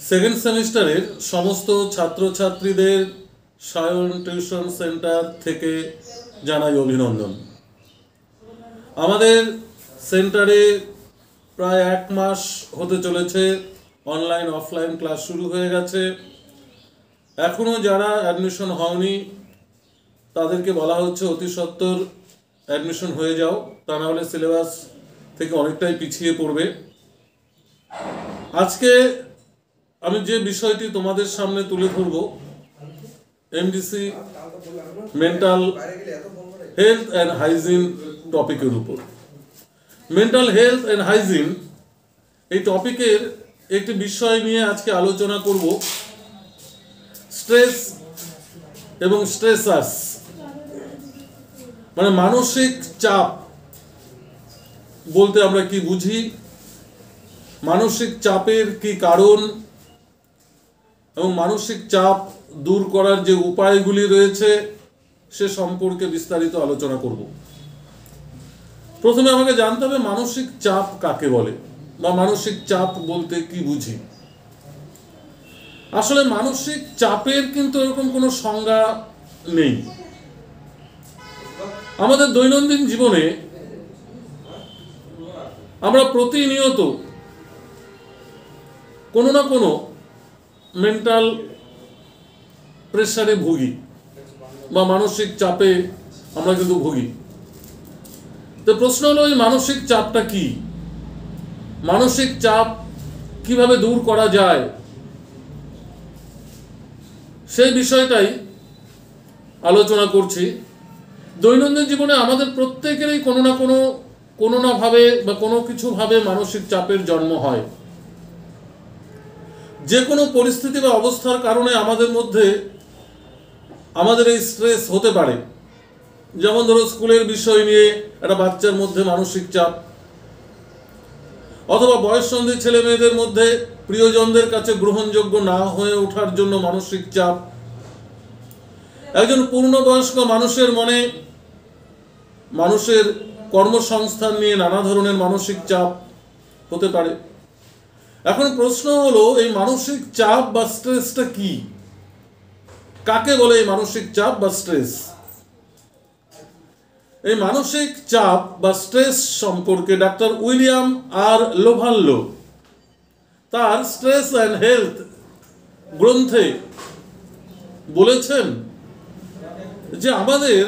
Second সেমিস্টারের সমস্ত ছাত্রছাত্রীদের সায়ন টিউশন সেন্টার থেকে জানাই অভিনন্দন। আমাদের সেন্টারে প্রায় 1 মাস হতে চলেছে, অনলাইন অফলাইন ক্লাস শুরু হয়ে গেছে। এখনও যারা অ্যাডমিশন হয়নি তাদেরকে বলা হচ্ছে অতি সত্বর অ্যাডমিশন হয়ে যাও, তা না হলে সিলেবাস থেকে অনেকটাই পিছিয়ে পড়বে। আজকে আমি যে বিষয়টি তোমাদের সামনে তুলে ধরব, MDC mental health and hygiene টপিকের উপর। মেন্টাল হেলথ অ্যান্ড হাইজিন এই টপিকের একটি বিষয় নিয়ে আজকে আলোচনা করব, স্ট্রেস এবং স্ট্রেসার্স, মানে মানসিক চাপ বলতে আমরা কি বুঝি, মানসিক চাপের কি কারণ এবং মানসিক চাপ দূর করার যে উপায়গুলি রয়েছে সে সম্পর্কে বিস্তারিত আলোচনা করব। প্রথমে আমাকে জানতে হবে মানসিক চাপ কাকে বলে বা মানসিক চাপ বলতে কি বুঝি। আসলে মানসিক চাপের কিন্তু এরকম কোনো সংজ্ঞা নেই। আমাদের দৈনন্দিন জীবনে আমরা প্রতিনিয়ত কোনো না কোনো মেন্টাল প্রেসারে ভুগি বা মানসিক চাপে আমরা কিন্তু ভুগি। তো প্রশ্ন হলো, এই মানসিক চাপটা কি, মানসিক চাপ কিভাবে দূর করা যায়, সেই বিষয়টাই আলোচনা করছি। দৈনন্দিন জীবনে আমাদের প্রত্যেকেরই কোনো না ভাবে বা কোনো কিছু ভাবে মানসিক চাপের জন্ম হয়। যে কোনো পরিস্থিতি বা অবস্থার কারণে আমাদের মধ্যে আমাদের এই স্ট্রেস হতে পারে। যেমন ধরো, স্কুলের বিষয় নিয়ে একটা বাচ্চার মধ্যে মানসিক চাপ, অথবা বয়ঃসন্ধি ছেলে মেয়েদের মধ্যে প্রিয়জনদের কাছে গ্রহণযোগ্য না হয়ে ওঠার জন্য মানসিক চাপ, একজন পূর্ণবয়স্ক মানুষের মনে মানুষের কর্মসংস্থান নিয়ে নানা ধরনের মানসিক চাপ হতে পারে। এখন প্রশ্ন হলো, এই মানসিক চাপ বা স্ট্রেসটা কি, কাকে বলে এই মানসিক চাপ বা স্ট্রেস? এই মানসিক চাপ বা স্ট্রেস সম্পর্কে ডাক্তার উইলিয়াম আর লোভাল্লো তার স্ট্রেস অ্যান্ড হেলথ গ্রন্থে বলেছেন যে আমাদের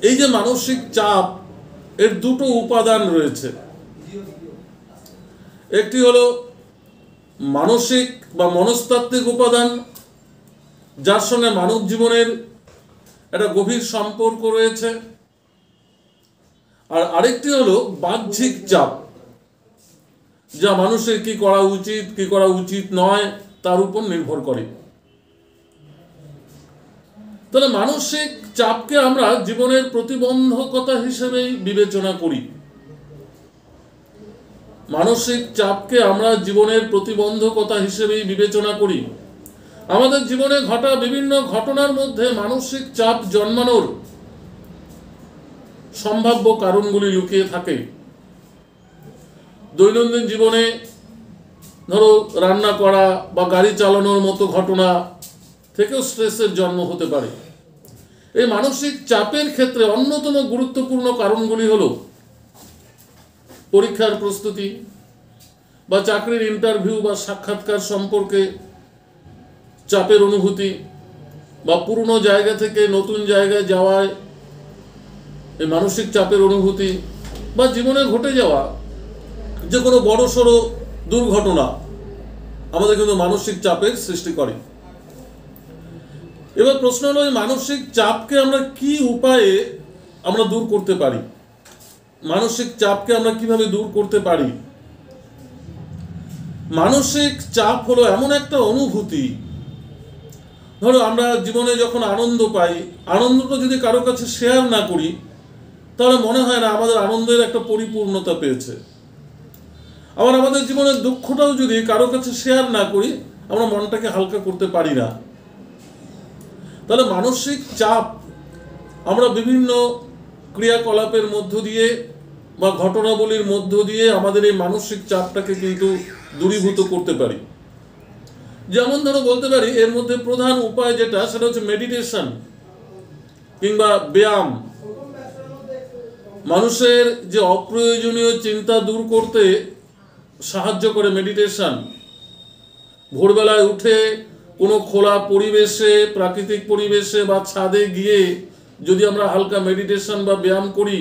এই যে মানসিক চাপ, এর দুটো উপাদান রয়েছে। একটি হলো মানসিক বা মনস্তাত্ত্বিক উপাদান, যার সঙ্গে মানব জীবনের একটা গভীর সম্পর্ক রয়েছে, আর আরেকটি হলো বাহ্যিক চাপ, যা মানুষের কি করা উচিত কি করা উচিত নয় তার উপর নির্ভর করে। তাহলে মানসিক চাপকে আমরা জীবনের প্রতিবন্ধকতা হিসেবেই বিবেচনা করি। মানসিক চাপকে আমরা জীবনের প্রতিবন্ধকতা হিসেবেই বিবেচনা করি। আমাদের জীবনে ঘটা বিভিন্ন ঘটনার মধ্যে মানসিক চাপ জন্মানোর সম্ভাব্য কারণগুলি লুকিয়ে থাকে। দৈনন্দিন জীবনে ধরো রান্না করা বা গাড়ি চালানোর মতো ঘটনা থেকেও স্ট্রেসের জন্ম হতে পারে। এই মানসিক চাপের ক্ষেত্রে অন্যতম গুরুত্বপূর্ণ কারণগুলি হলো পরীক্ষার প্রস্তুতি বা চাকরির ইন্টারভিউ বা সাক্ষাৎকার সম্পর্কে চাপের অনুভূতি, বা পুরনো জায়গা থেকে নতুন জায়গায় যাওয়ায় এই মানসিক চাপের অনুভূতি, বা জীবনে ঘটে যাওয়া যে কোনো বড়সড় দুর্ঘটনা আমাদের কিন্তু মানসিক চাপের সৃষ্টি করে। এবার প্রশ্ন হলো, এই মানসিক চাপকে আমরা কি উপায়ে আমরা দূর করতে পারি, মানসিক চাপকে আমরা কিভাবে দূর করতে পারি? মানসিক চাপ হলো এমন একটা অনুভূতি, ধরো আমরা জীবনে যখন আনন্দ পাই, আনন্দটা যদি কারো কাছে শেয়ার না করি তাহলে মনে হয় না আমাদের আনন্দের একটা পরিপূর্ণতা পেয়েছে। আবার আমাদের জীবনের দুঃখটাও যদি কারো কাছে শেয়ার না করি আমরা মনটাকে হালকা করতে পারি না। তাহলে মানসিক চাপ আমরা বিভিন্ন ক্রিয়াকলাপের মধ্য দিয়ে বা ঘটনাবলীর মধ্য দিয়ে আমাদের এই মানসিক চাপটাকে কিন্তু দূরীভূত করতে পারি। যেমন ধরো বলতে পারি এর মধ্যে প্রধান উপায় যেটা, সেটা হচ্ছে মেডিটেশন কিংবা ব্যায়াম। মানুষের যে অপ্রয়োজনীয় চিন্তা দূর করতে সাহায্য করে মেডিটেশন। ভোরবেলায় উঠে কোনো খোলা পরিবেশে, প্রাকৃতিক পরিবেশে বা ছাদে গিয়ে যদি আমরা হালকা মেডিটেশন বা ব্যায়াম করি,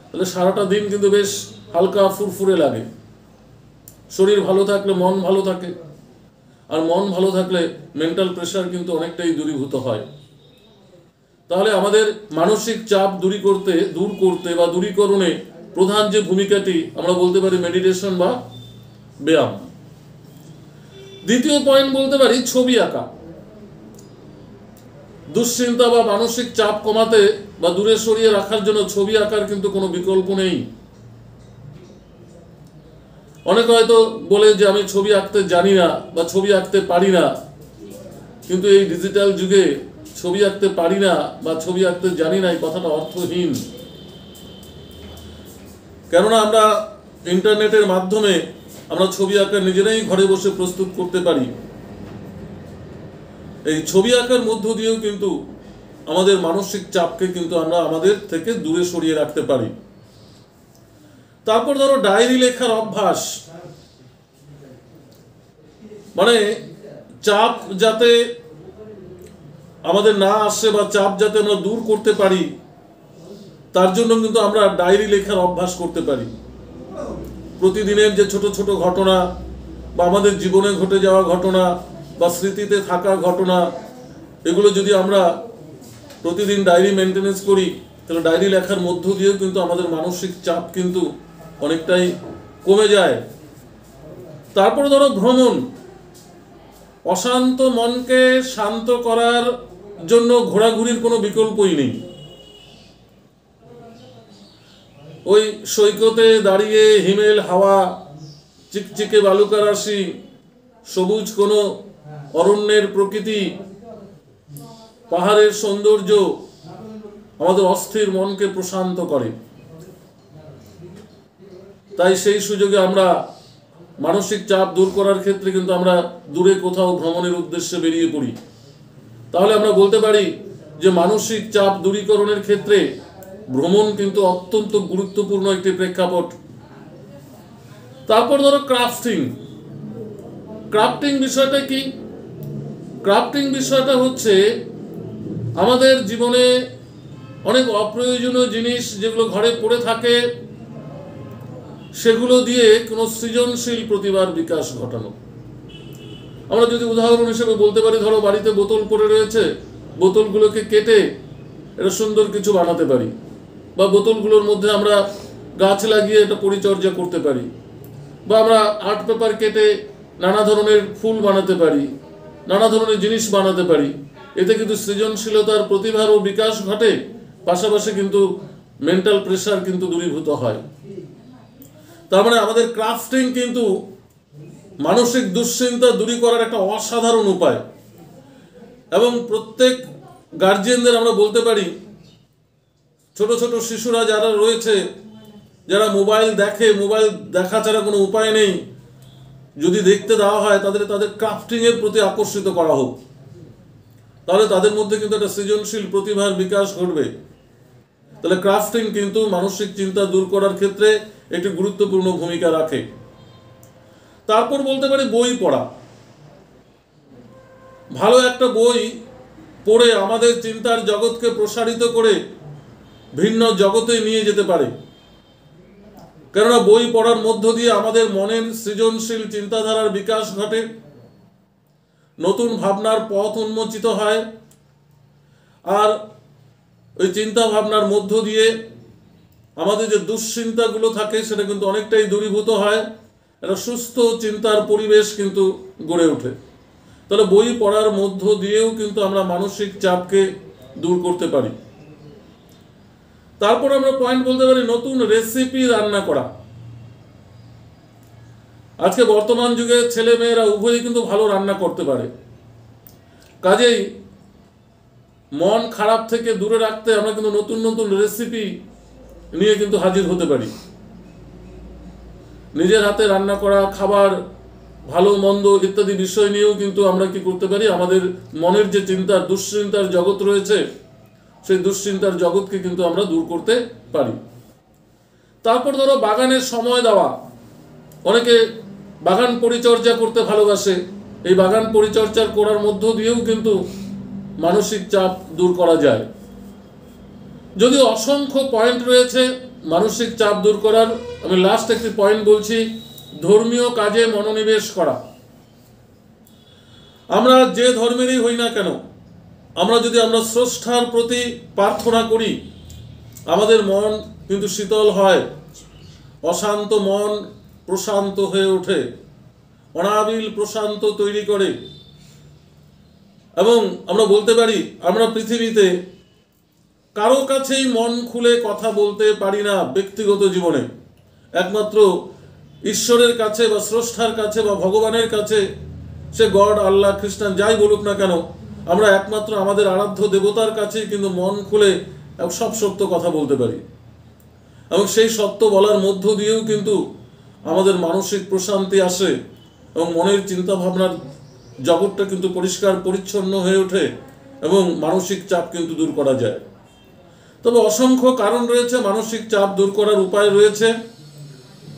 তাহলে সারাটা দিন কিন্তু বেশ হালকা ফুরফুরে লাগে। শরীর ভালো থাকলে মন ভালো থাকে, আর মন ভালো থাকলে মেন্টাল প্রেশার কিন্তু অনেকটাই দূরীভূত হয়। তাহলে আমাদের মানসিক চাপ দূর করতে বা দূরীকরণে প্রধান যে ভূমিকাটি আমরা বলতে পারি মেডিটেশন বা ব্যায়াম। দ্বিতীয় পয়েন্ট বলতে পারি ছবি আঁকা। দুশ্চিন্তা বা মানসিক চাপ কমাতে বা দূরে সরিয়ে রাখার জন্য ছবি আঁকার কিন্তু কোনো বিকল্প নেই। অনেকে হয়তো বলে যে আমি ছবি আঁকতে জানি না বা ছবি আঁকতে পারি না, কিন্তু এই ডিজিটাল যুগে ছবি আঁকতে পারি না বা ছবি আঁকতে জানি না এই কথাটা অর্থহীন। কেননা আমরা ইন্টারনেটের মাধ্যমে আমরা ছবি আঁকা নিজেরাই ঘরে বসে প্রস্তুত করতে পারি। এই ছবি আঁকার মধ্য দিয়েও কিন্তু আমাদের মানসিক চাপকে কিন্তু আমরা আমাদের থেকে দূরে সরিয়ে রাখতে পারি। তারপর ধরো ডায়েরি লেখার অভ্যাস, মানে চাপ যাতে আমাদের না আসে বা চাপ যাতে আমরা দূর করতে পারি, তার জন্য কিন্তু আমরা ডায়েরি লেখার অভ্যাস করতে পারি। প্রতিদিনের যে ছোট ছোট ঘটনা বা আমাদের জীবনে ঘটে যাওয়া ঘটনা বা স্মৃতিতে থাকা ঘটনা, এগুলো যদি আমরা প্রতিদিন ডায়েরি মেনটেনেন্স করি, তাহলে ডায়েরি লেখার মধ্য দিয়েও কিন্তু আমাদের মানসিক চাপ কিন্তু অনেকটাই কমে যায়। তারপরে ধরো ভ্রমণ। অশান্ত মনকে শান্ত করার জন্য ঘোরাঘুরির কোনো বিকল্পই নেই। ওই সৈকতে দাঁড়িয়ে হিমেল হাওয়া, চিকচিকে বালুকা রাশি, সবুজ কোনো অরণ্যের প্রকৃতি, পাহাড়ের সৌন্দর্য আমাদের অস্থির মনকে প্রশান্ত করে। তাই সেই সুযোগে আমরা মানসিক চাপ দূর করার ক্ষেত্রে কিন্তু আমরা দূরে কোথাও ভ্রমণের উদ্দেশ্যে বেরিয়ে পড়ি। তাহলে আমরা বলতে পারি যে মানসিক চাপ দূরীকরণের ক্ষেত্রে ভ্রমণ কিন্তু অত্যন্ত গুরুত্বপূর্ণ একটি প্রেক্ষাপট। তারপর ধরো ক্রাফটিং। ক্রাফটিং বিষয়টা কি? ক্রাফটিং বিষয়টা হচ্ছে আমাদের জীবনে অনেক অপ্রয়োজনীয় জিনিস যেগুলো ঘরে পড়ে থাকে, সেগুলো দিয়ে কোনো সৃজনশীল প্রতিভার বিকাশ ঘটানো। আমরা যদি উদাহরণ হিসেবে বলতে পারি, ধরো বাড়িতে বোতল পড়ে রয়েছে, বোতলগুলোকে কেটে এটা সুন্দর কিছু বানাতে পারি, বা বোতলগুলোর মধ্যে আমরা গাছ লাগিয়ে এটা পরিচর্যা করতে পারি, বা আমরা আর্ট পেপার কেটে নানা ধরনের ফুল বানাতে পারি, নানা ধরনের জিনিস বানাতে পারি। এতে কিন্তু সৃজনশীলতার প্রতিভারও বিকাশ ঘটে, পাশাপাশি কিন্তু মেন্টাল প্রেশার কিন্তু দূরীভূত হয়। তার মানে আমাদের ক্রাফটিং কিন্তু মানসিক দুশ্চিন্তা দূর করার একটা অসাধারণ উপায়। এবং প্রত্যেক গার্জিয়ানদের আমরা বলতে পারি, ছোট ছোট শিশুরা যারা রয়েছে, যারা মোবাইল দেখে, মোবাইল দেখা ছাড়া কোনো উপায় নেই, যদি দেখতে দেওয়া হয় তাদের ক্রাফটিংয়ের প্রতি আকর্ষিত করা হোক, তাহলে তাদের মধ্যে কিন্তু একটা সৃজনশীল প্রতিভার বিকাশ ঘটবে। তাহলে ক্রাফটিং কিন্তু মানসিক চিন্তা দূর করার ক্ষেত্রে একটি গুরুত্বপূর্ণ ভূমিকা রাখে। তারপর বলতে পারি বই পড়া। ভালো একটা বই পড়ে আমাদের চিন্তার জগৎকে প্রসারিত করে ভিন্ন জগতে নিয়ে যেতে পারে। কেননা বই পড়ার মধ্য দিয়ে আমাদের মনের সৃজনশীল চিন্তাধারার বিকাশ ঘটে, নতুন ভাবনার পথ উন্মোচিত হয়, আর ওই চিন্তা ভাবনার মধ্য দিয়ে আমাদের যে দুশ্চিন্তাগুলো থাকে সেটা কিন্তু অনেকটাই দূরীভূত হয়, একটা সুস্থ চিন্তার পরিবেশ কিন্তু গড়ে ওঠে। তাহলে বই পড়ার মধ্য দিয়েও কিন্তু আমরা মানসিক চাপকে দূর করতে পারি। তারপর আমরা পয়েন্ট বলতে পারি নতুন রেসিপি রান্না করা। আজকে বর্তমান যুগে ছেলে মেয়েরা উভয়ই কিন্তু ভালো রান্না করতে পারে, কাজেই মন খারাপ থেকে দূরে রাখতে আমরা কিন্তু নতুন নতুন রেসিপি নিয়ে কিন্তু হাজির হতে পারি। নিজের হাতে রান্না করা খাবার ভালো মন্দ ইত্যাদি বিষয় নিয়েও কিন্তু আমরা কি করতে পারি, আমাদের মনের যে চিন্তার দুশ্চিন্তার জগৎ রয়েছে সেই দুশ্চিন্তার জগৎকে কিন্তু আমরা দূর করতে পারি। তারপর ধরো বাগানের সময় দেওয়া, অনেকে বাগান পরিচর্যা করতে ভালোবাসে, এই বাগান পরিচর্যা করার মধ্য দিয়েও কিন্তু মানসিক চাপ দূর করা যায়। যদিও অসংখ্য পয়েন্ট রয়েছে মানসিক চাপ দূর করার, আমি লাস্ট একটি পয়েন্ট বলছি, ধর্মীয় কাজে মনোনিবেশ করা। আমরা যে ধর্মেরই হই না কেন, আমরা যদি আমরা স্রষ্টার প্রতি প্রার্থনা করি, আমাদের মন কিন্তু শীতল হয়, অশান্ত মন প্রশান্ত হয়ে ওঠে, অনাবিল প্রশান্ত তৈরি করে। এবং আমরা বলতে পারি আমরা পৃথিবীতে কারো কাছেই মন খুলে কথা বলতে পারি না ব্যক্তিগত জীবনে, একমাত্র ঈশ্বরের কাছে বা স্রষ্টার কাছে বা ভগবানের কাছে, সে গড, আল্লাহ, খ্রিস্টান যাই বলুক না কেন, আমরা একমাত্র আমাদের আরাধ্য দেবতার কাছেই কিন্তু মন খুলে সব সত্য কথা বলতে পারি। এবং সেই সত্য বলার মধ্য দিয়েও কিন্তু আমাদের মানসিক প্রশান্তি আসে এবং মনের চিন্তা ভাবনার জগৎটা কিন্তু পরিষ্কার পরিচ্ছন্ন হয়ে ওঠে এবং মানসিক চাপ কিন্তু দূর করা যায়। তবে অসংখ্য কারণ রয়েছে, মানসিক চাপ দূর করার উপায় রয়েছে।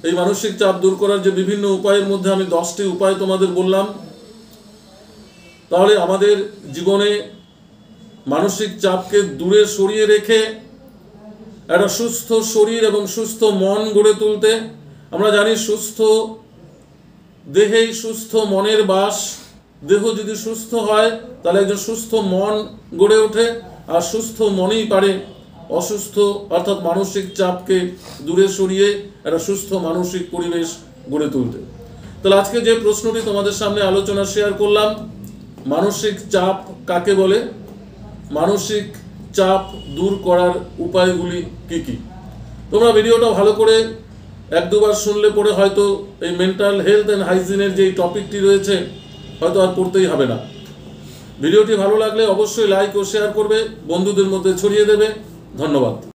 এই মানসিক চাপ দূর করার যে বিভিন্ন উপায়ের মধ্যে আমি 10টি উপায় তোমাদের বললাম। তাহলে আমাদের জীবনে মানসিক চাপকে দূরে সরিয়ে রেখে একটা সুস্থ শরীর এবং সুস্থ মন গড়ে তুলতে, আমরা জানি সুস্থ দেহেই সুস্থ মনের বাস। দেহ যদি সুস্থ হয় তাহলে একজন সুস্থ মন গড়ে ওঠে, আর সুস্থ মনেই পারে অসুস্থ অর্থাৎ মানসিক চাপকে দূরে সরিয়ে একটা সুস্থ মানসিক পরিবেশ গড়ে তুলতে। তাহলে আজকে যে প্রশ্নটি তোমাদের সামনে আলোচনা শেয়ার করলাম, মানসিক চাপ কাকে বলে, মানসিক চাপ দূর করার উপায়গুলি কি কি। তোমরা ভিডিওটা ভালো করে 1-2বার শুনলে পরে হয়তো এই মেন্টাল হেলথ অ্যান্ড হাইজিনের যে টপিকটি রয়েছে হয়তো আর পড়তেই হবে না। ভিডিওটি ভালো লাগলে অবশ্যই লাইক ও শেয়ার করবে, বন্ধুদের মধ্যে ছড়িয়ে দেবে। ধন্যবাদ।